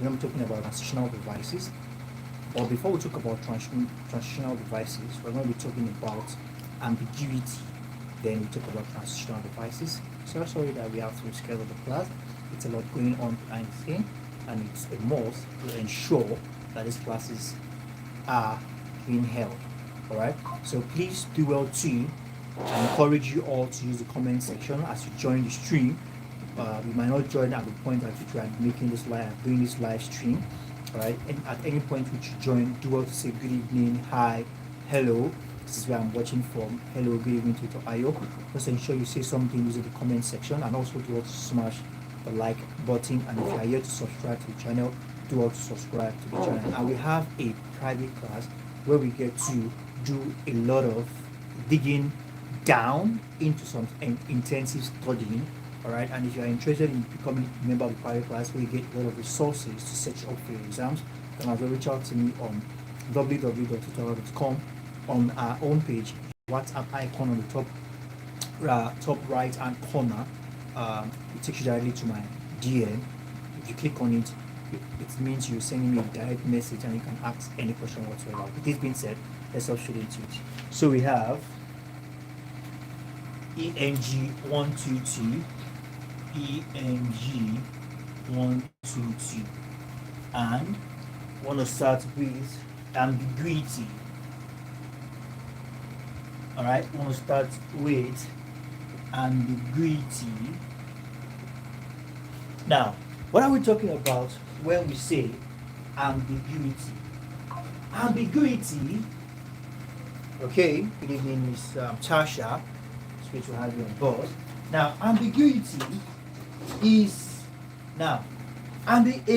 We're talking about transitional devices. But before we talk about transitional devices, we're going to be talking about ambiguity. Then we talk about transitional devices. So sorry that we have to schedule the class. It's a lot going on behind the scene, and it's a must to ensure that these classes are being held. All right. So please do well too. I encourage you all to use the comment section as you join the stream. You might not join at the point at which we are making this live, doing this live stream. All right. And at any point which you join, do well to say good evening, hi, hello. This is where I'm watching from. Hello, good evening to Ayo. Just ensure you say something using the comment section, and also do well to smash the like button. And if you are here to subscribe to the channel, do well to subscribe to the channel. And we have a private class where we get to do a lot of digging down into some intensive studying. All right, and if you are interested in becoming a member of the private class where you get a lot of resources to set you up for your exams, then also reach out to me on www.tutorial.com. On our own page, WhatsApp icon on the top right hand corner, it takes you directly to my DM. If you click on it, it means you're sending me a direct message and you can ask any question whatsoever. With this being said, let's hop straight into it. So we have ENG122, ENG122, and I want to start with ambiguity. All right, I want to start with ambiguity. Now, what are we talking about when we say ambiguity? Ambiguity, okay, good evening, Miss Tasha. It's great to have you on board. Now, ambiguity is, a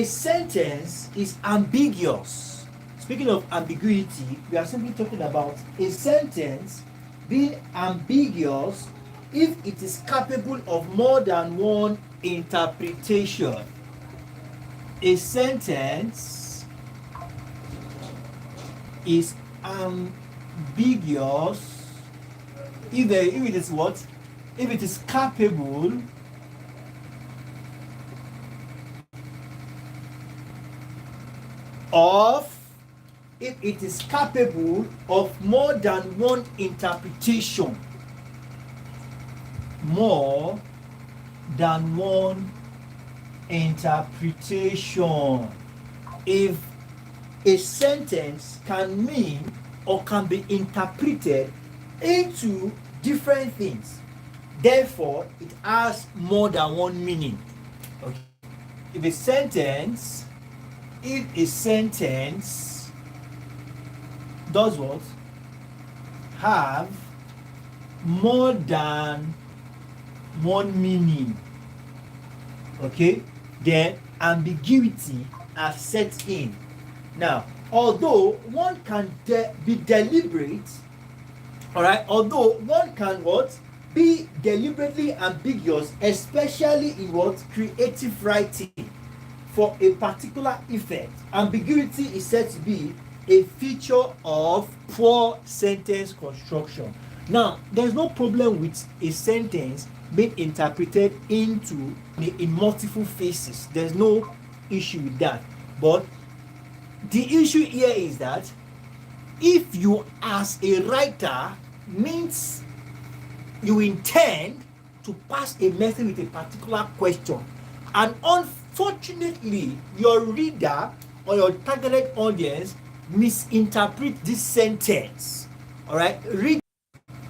sentence is ambiguous. Speaking of ambiguity, we are simply talking about a sentence being ambiguous if it is capable of more than one interpretation. A sentence is ambiguous if it is what? If it is capable of more than one interpretation. More than one interpretation. If a sentence can mean or can be interpreted into different things, therefore it has more than one meaning. Okay. If a sentence does what? Have more than one meaning, okay, then ambiguity has set in. Now, although one can be deliberate, all right, although one can what? Be deliberately ambiguous, especially in what? Creative writing for a particular effect. Ambiguity is said to be a feature of poor sentence construction. Now, there's no problem with a sentence being interpreted in multiple phases. There's no issue with that. But the issue here is that if you as a writer means you intend to pass a message with a particular question, and unfortunately your reader or your targeted audience misinterpret this sentence, all right,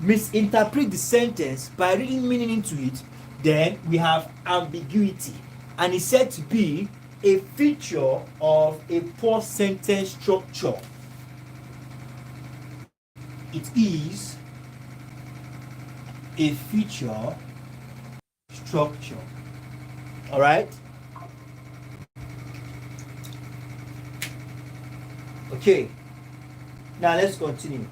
misinterpret the sentence by reading meaning into it, then we have ambiguity, and it's said to be a feature of a poor sentence structure. It is a feature structure. All right. Okay. Now let's continue.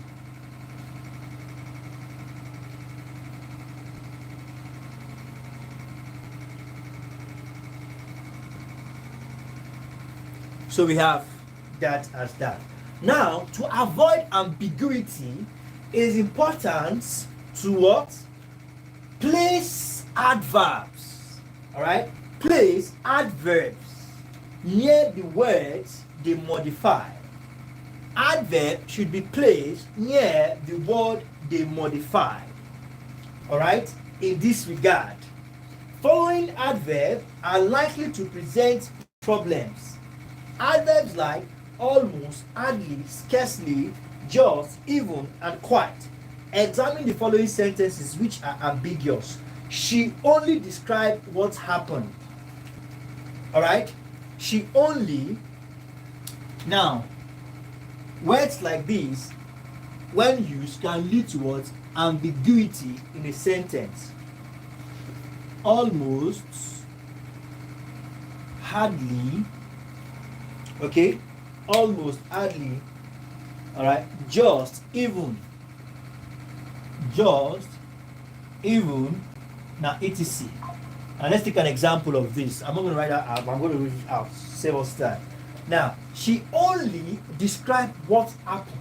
So we have that as that. Now, to avoid ambiguity, it is important to what? Place adverbs. All right? Place adverbs near the words they modify. Adverb should be placed near the word they modify. Alright? In this regard, following adverbs are likely to present problems. Adverbs like almost, hardly, scarcely, just, even, and quite. Examine the following sentences which are ambiguous. She only described what happened. Alright? She only. Now, words like this, when used, can lead towards ambiguity in a sentence. Almost, hardly, okay, almost, hardly, all right, just, even, now etc. And let's take an example of this. I'm not going to write that out, I'm going to read it out, save us time. Now, she only described what happened.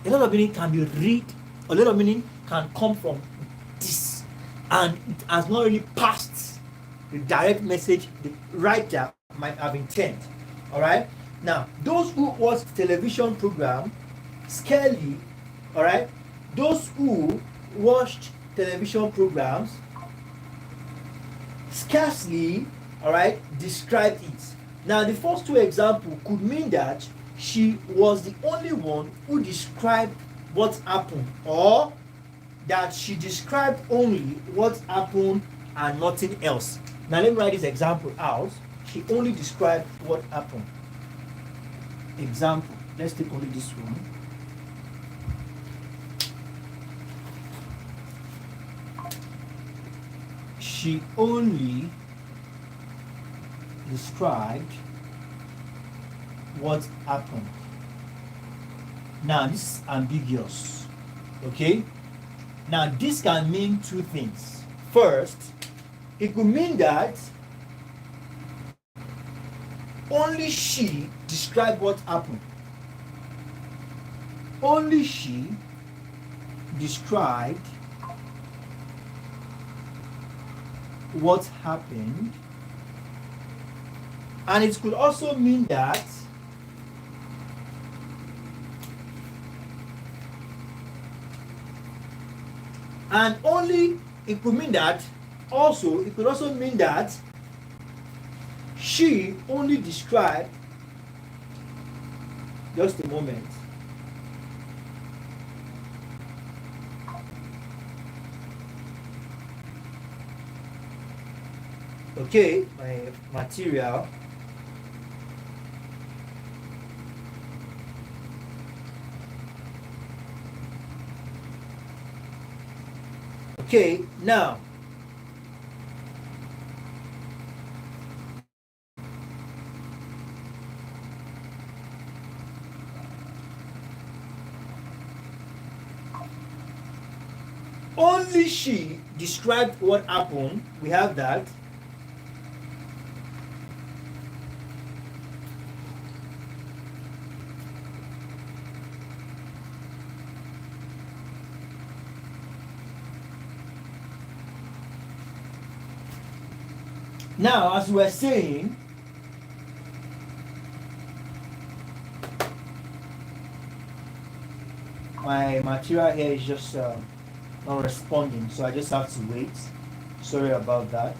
A lot of meaning can be read, a lot of meaning can come from this, and it has not really passed the direct message the writer might have intent. Alright? Now, those who watch television program scarcely, alright, those who watched television programs scarcely, alright, described it. Now, the first two examples could mean that she was the only one who described what happened, or that she described only what happened and nothing else. Now let me write this example out. She only described what happened. Example. Let's take only this one. She only described what happened. Now this is ambiguous. Okay? Now this can mean two things. First, it could mean that only she described what happened. Only she described what happened. And it could also mean that and only it could mean that also it could also mean that she only described, just a moment, okay, my material, okay, now only she described what happened. We have that. Now, as we're saying, my material here is just not responding, so I just have to wait. Sorry about that.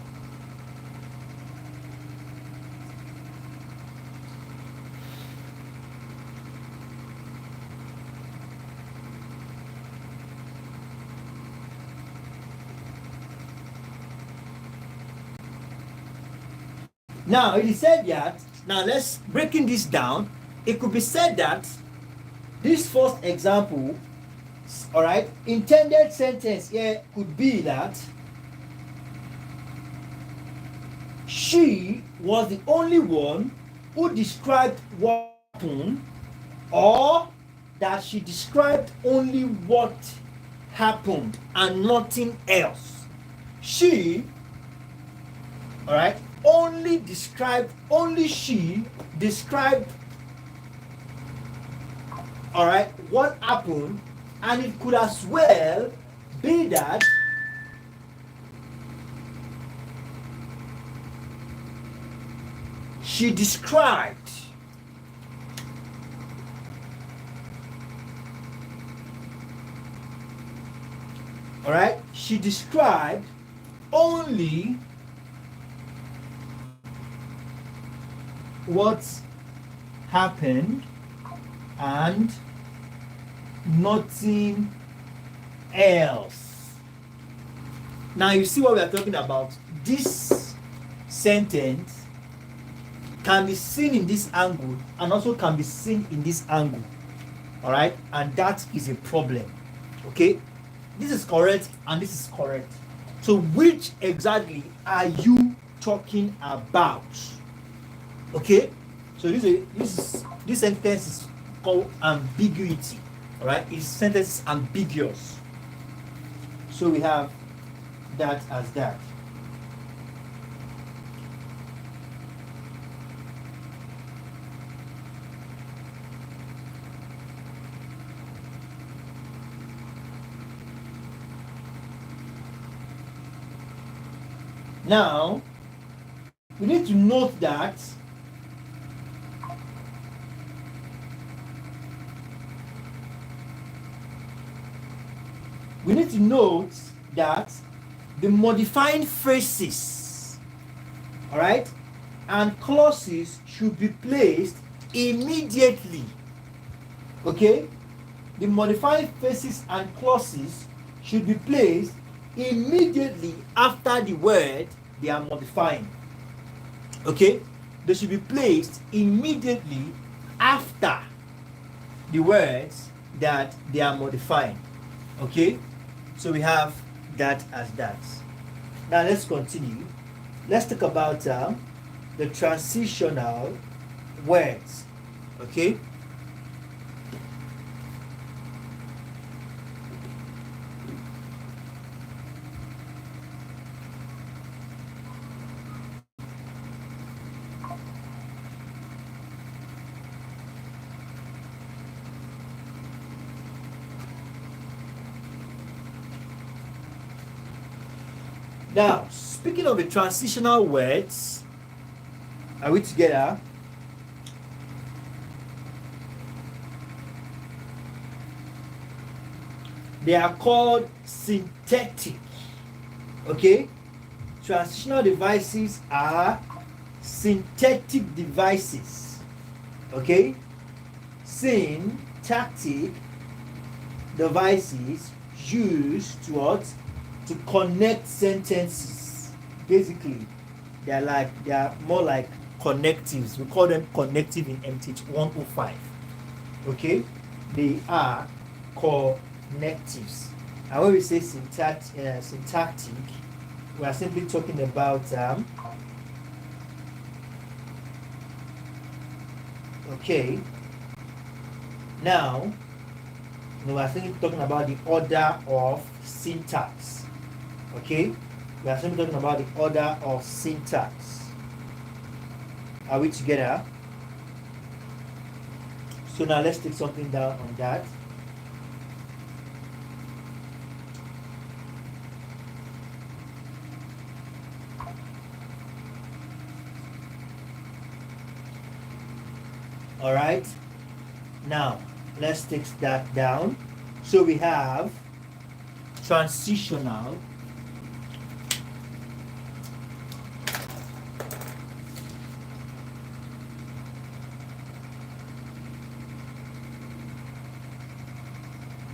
Now it is said that, now let's breaking this down, it could be said that this first example, all right, intended sentence here could be that she was the only one who described what happened, or that she described only what happened and nothing else. She, all right, only she described, all right, what happened. And it could as well be that she described all right, she described only what happened and nothing else. Now you see what we are talking about. This sentence can be seen in this angle and also can be seen in this angle. All right, and that is a problem. Okay, this is correct and this is correct. So which exactly are you talking about? Okay, so this sentence is called ambiguity. All right, this sentence is ambiguous. So we have that as that. Now, we need to note that the modifying phrases, all right, and clauses should be placed immediately. Okay, the modifying phrases and clauses should be placed immediately after the word they are modifying. Okay, they should be placed immediately after the words that they are modifying. Okay, so we have that as that. Now let's continue. Let's talk about the transitional words. Okay, now speaking of the transitional words, are we together? They are called synthetic. Okay, transitional devices are synthetic devices. Okay, syntactic devices used to what? To connect sentences. Basically, they are more like connectives. We call them connective in MTH 105. Okay, they are connectives. And when we say syntactic, we are simply talking about okay. Now, we are simply talking about the order of syntax. Okay, we are simply talking about the order of syntax. Are we together? So now let's take something down on that. All right, now let's take that down. So we have transitional,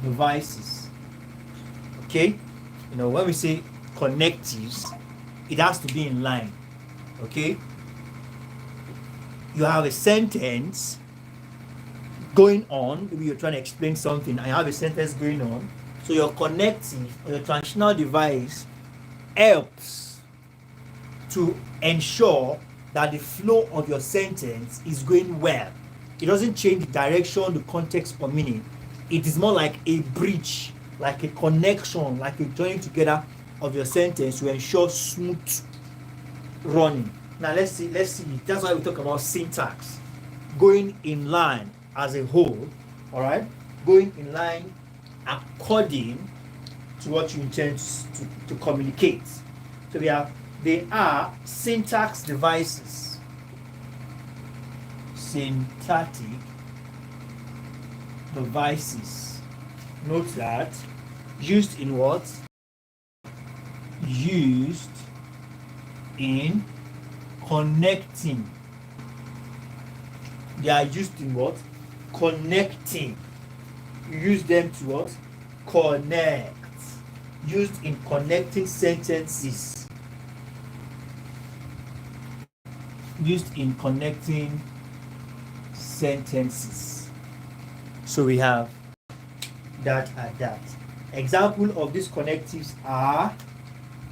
devices. Okay, when we say connectives, it has to be in line. Okay, you have a sentence going on, maybe you're trying to explain something and you have a sentence going on, so your connective or your transitional device helps to ensure that the flow of your sentence is going well. It doesn't change the direction, the context, or meaning. It is more like a bridge, like a connection, like a joining together of your sentence to ensure smooth running. Now let's see. That's why we talk about syntax, going in line as a whole. All right, going in line according to what you intend to communicate. So they are syntax devices. syntactic devices. Note that used in what? Used in connecting. They are used in what? Connecting. You use them to what? Connect. Used in connecting sentences. Used in connecting sentences. So we have that and that. Example of these connectives are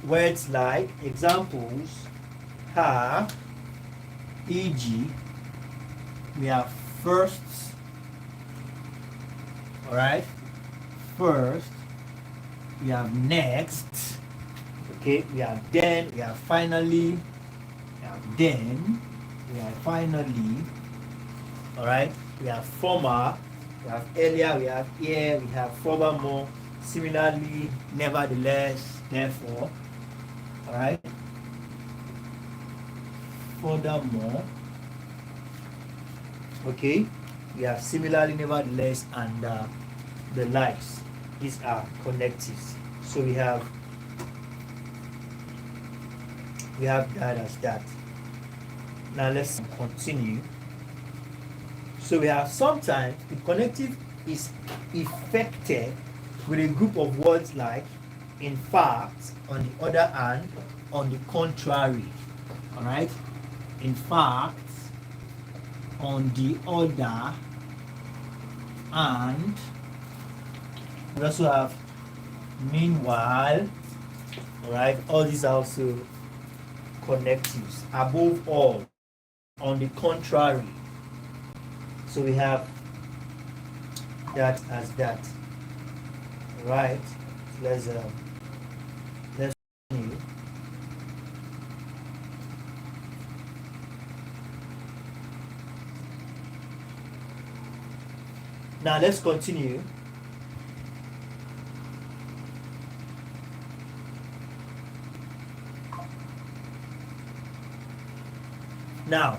words like, examples are, e.g., we have first, all right, first, we have next, okay, we have then, we have finally, we have then, we have finally, all right, we have former, we have earlier, we have here, we have furthermore, similarly, nevertheless, therefore, all right, furthermore, okay, we have similarly, nevertheless, and the likes. These are connectives. So we have that as that. Now let's continue. So we have sometimes the connective is effected with a group of words like in fact, on the other hand, on the contrary. All right, in fact, on the other, and we also have meanwhile. All right, all these are also connectives. Above all, on the contrary. So we have that as that. All right, let's continue. Now let's continue. Now,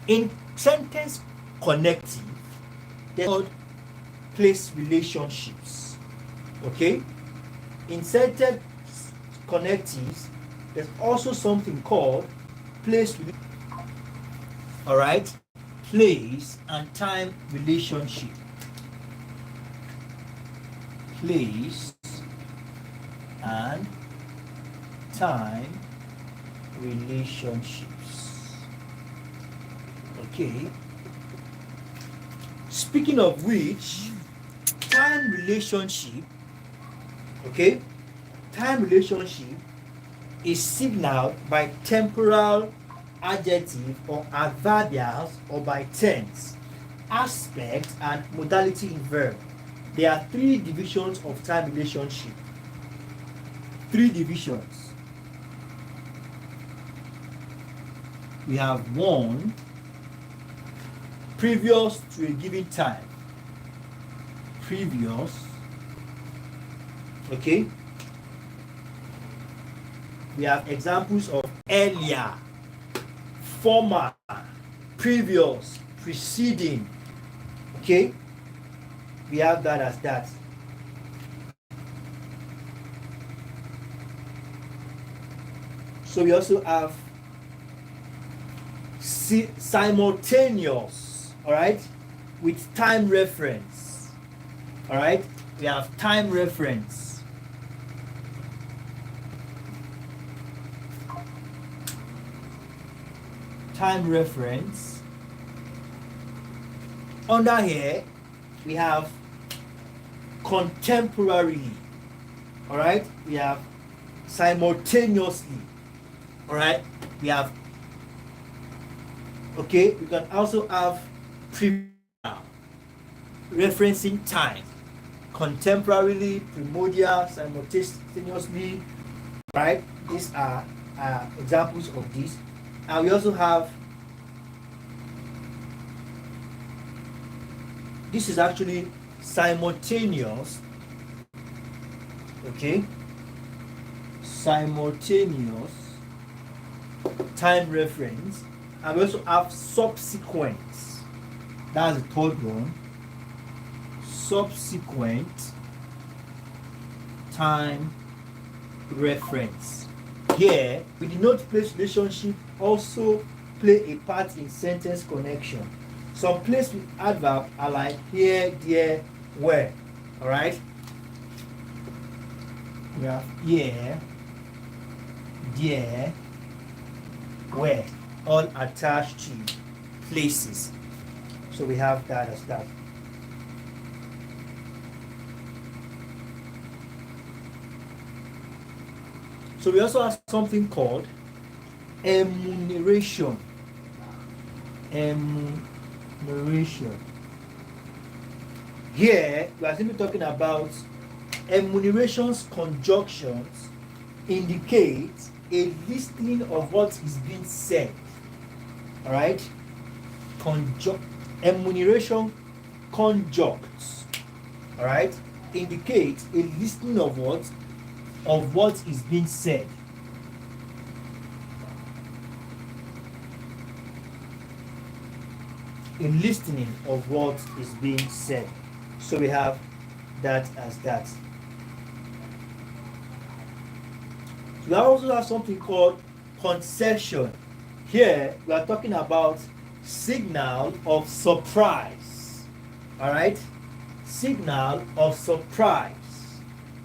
in sentence connective, there's called place relationships. Okay? In sentence connectives, there's also something called place. All right? Place and time relationship. Place and time relationships. Okay. Speaking of which, time relationship, okay, time relationship is signaled by temporal adjective or adverbials or by tense, aspect, and modality in verb. There are three divisions of time relationship. Three divisions. We have one, previous to a given time. Previous. Okay. We have examples of earlier, former, previous, preceding. Okay. We have that as that. So we also have simultaneous, all right, with time reference. All right, we have time reference. Time reference. Under here, we have contemporarily. All right, we have simultaneously. All right, we have. Okay, we can also have referencing time, contemporarily, primordial, simultaneously. Right, these are examples of this. And we also have, this is actually simultaneous. Okay, simultaneous time reference. And we also have subsequent. That's the third one. Subsequent time reference. Here, we denote place relationship also play a part in sentence connection. Some place with adverb are like here, there, where. Alright? We have here, there, where, all attached to places. So we have that as that. So we also have something called enumeration. Enumeration. Here, we are simply talking about enumerations conjunctions indicate a listing of what is being said. Alright? Enumeration conjuncts. Alright? Indicate a listing of what is being said. A listening of what is being said. So we have that as that. We also have something called concession. Here we are talking about signal of surprise. Alright? Signal of surprise.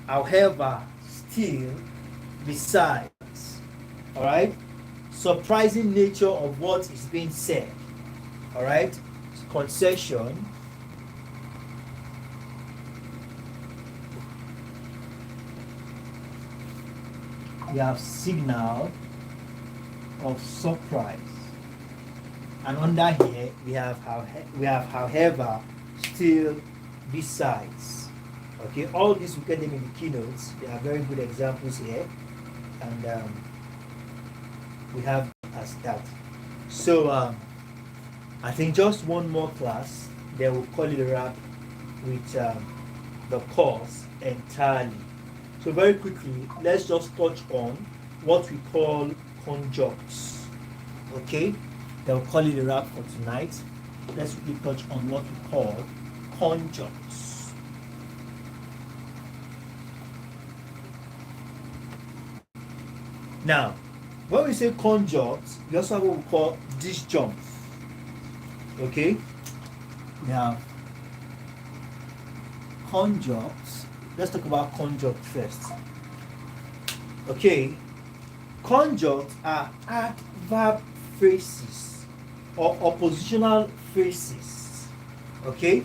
However, still, besides. Alright? Surprising nature of what is being said. Alright? Concession. We have signal of surprise. And under here we have however, still, besides. Okay, all these we get them in the keynotes. They are very good examples here, and we have as that. So I think just one more class, then we'll call it a wrap with the course entirely. So very quickly, let's just touch on what we call conjuncts. Okay, then we'll call it a wrap for tonight. Let's quickly touch on what we call conjuncts. Now, when we say conjuncts, we also have what we call disjuncts. Okay? Now, conjuncts. Let's talk about conjunct first. Okay? Conjuncts are adverb phrases or oppositional phrases. Okay?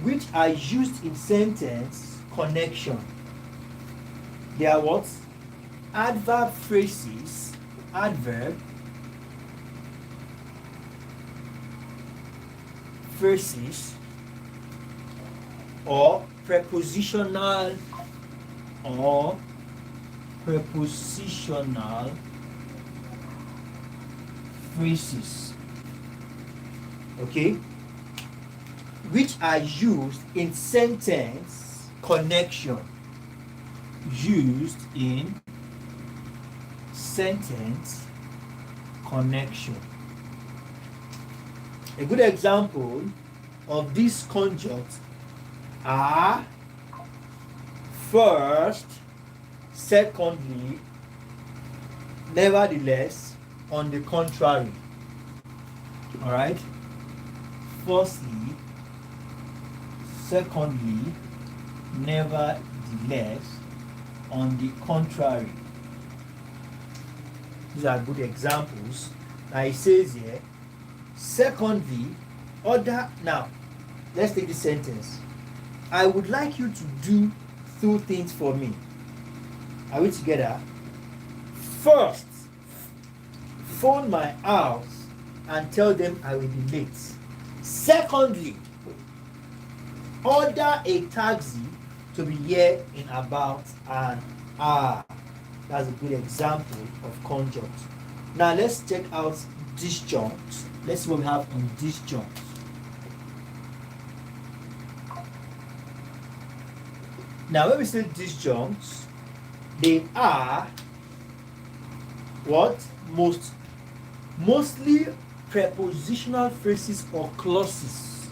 Which are used in sentence connection. They are what? Adverb phrases, phrases, or prepositional phrases. Okay? Which are used in sentence connection. Used in sentence connection. A good example of these conjuncts are first, secondly, nevertheless, on the contrary. Alright? Firstly, secondly, nevertheless, on the contrary. These are good examples. Now it says here, secondly, now let's take this sentence. I would like you to do 2 things for me. Are we together? First, phone my house and tell them I will be late. Secondly, order a taxi to be here in about an hour. That's a good example of conjunct. Now let's check out disjunct. Let's see what we have on disjunct. Now when we say disjuncts, they are what? Mostly prepositional phrases or clauses.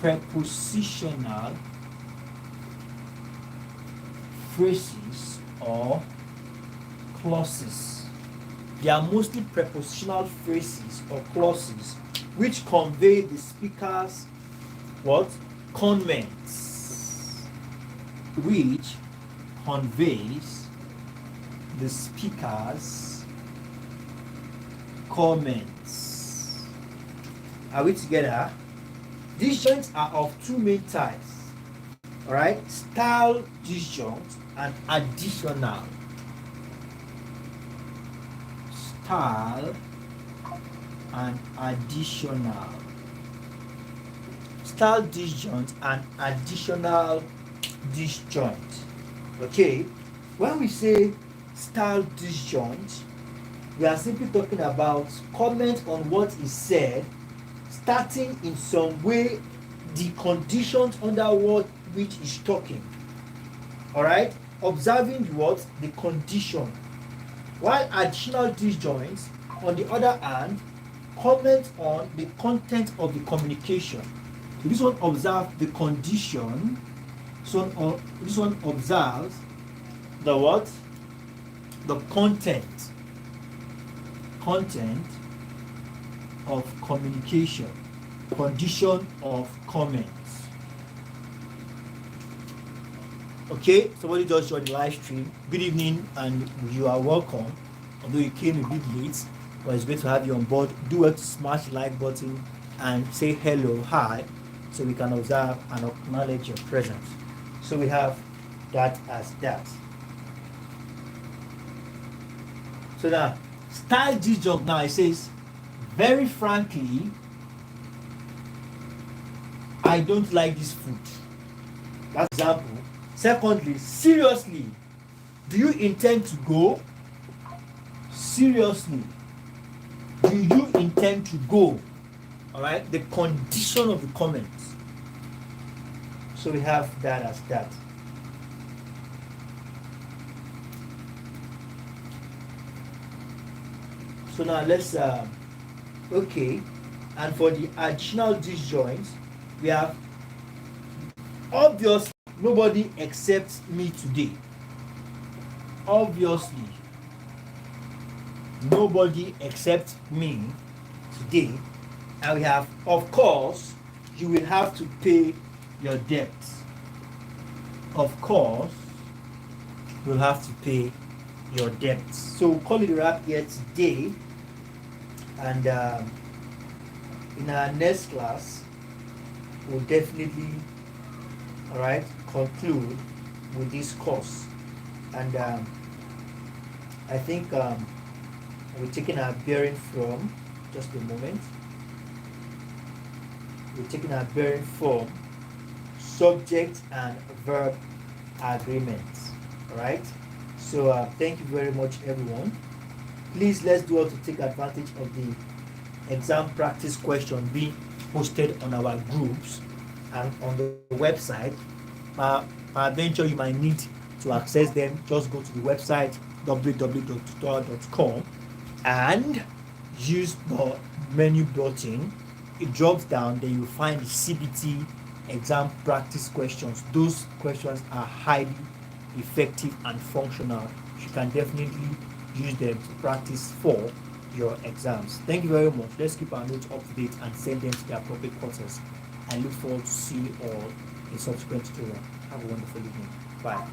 Prepositional phrases or clauses. They are mostly prepositional phrases or clauses which convey the speaker's what? Comments. Which conveys the speaker's comments. Are we together? These joints are of two main types. Alright? Style disjunct and additional. Style and additional. Style disjunct and additional disjoint. Okay? When we say style disjoint, we are simply talking about comment on what is said, starting in some way the conditions under which is talking. Alright? Observing what? The condition. While additional disjoints, on the other hand, comment on the content of the communication. So this one observes the condition. So this one observes the what? The content of communication, condition of comments. Okay, somebody just joined the live stream. Good evening and you are welcome. Although you came a bit late, but it's great to have you on board. Do well to smash the like button and say hello, hi, so we can observe and acknowledge your presence. So we have that as that. So now, style disjunct now it says, very frankly, I don't like this food. That's example. Secondly, seriously, do you intend to go? Seriously, do you intend to go? Alright, the condition of the comments. So we have that as that. So now let's okay, and for the additional disjoints, we have obviously nobody except me today. Obviously, nobody except me today. And we have, of course, you will have to pay your debts. Of course, you'll have to pay your debts. So we'll call it a wrap here today. And in our next class, we'll definitely, all right, conclude with this course. And I think we're taking our bearing from, just a moment, we're taking our bearing from subject and verb agreements. All right. So thank you very much, everyone. Please, let's do all to take advantage of the exam practice question being posted on our groups and on the website. Peradventure you might need to access them. Just go to the website www.tutorial.com and use the menu button. It drops down, then you find the CBT exam practice questions. Those questions are highly effective and functional. You can definitely use them to practice for your exams. Thank you very much. Let's keep our notes up to date and send them to the appropriate quarters. I look forward to see you all in subsequent tutorial. Have a wonderful evening. Bye.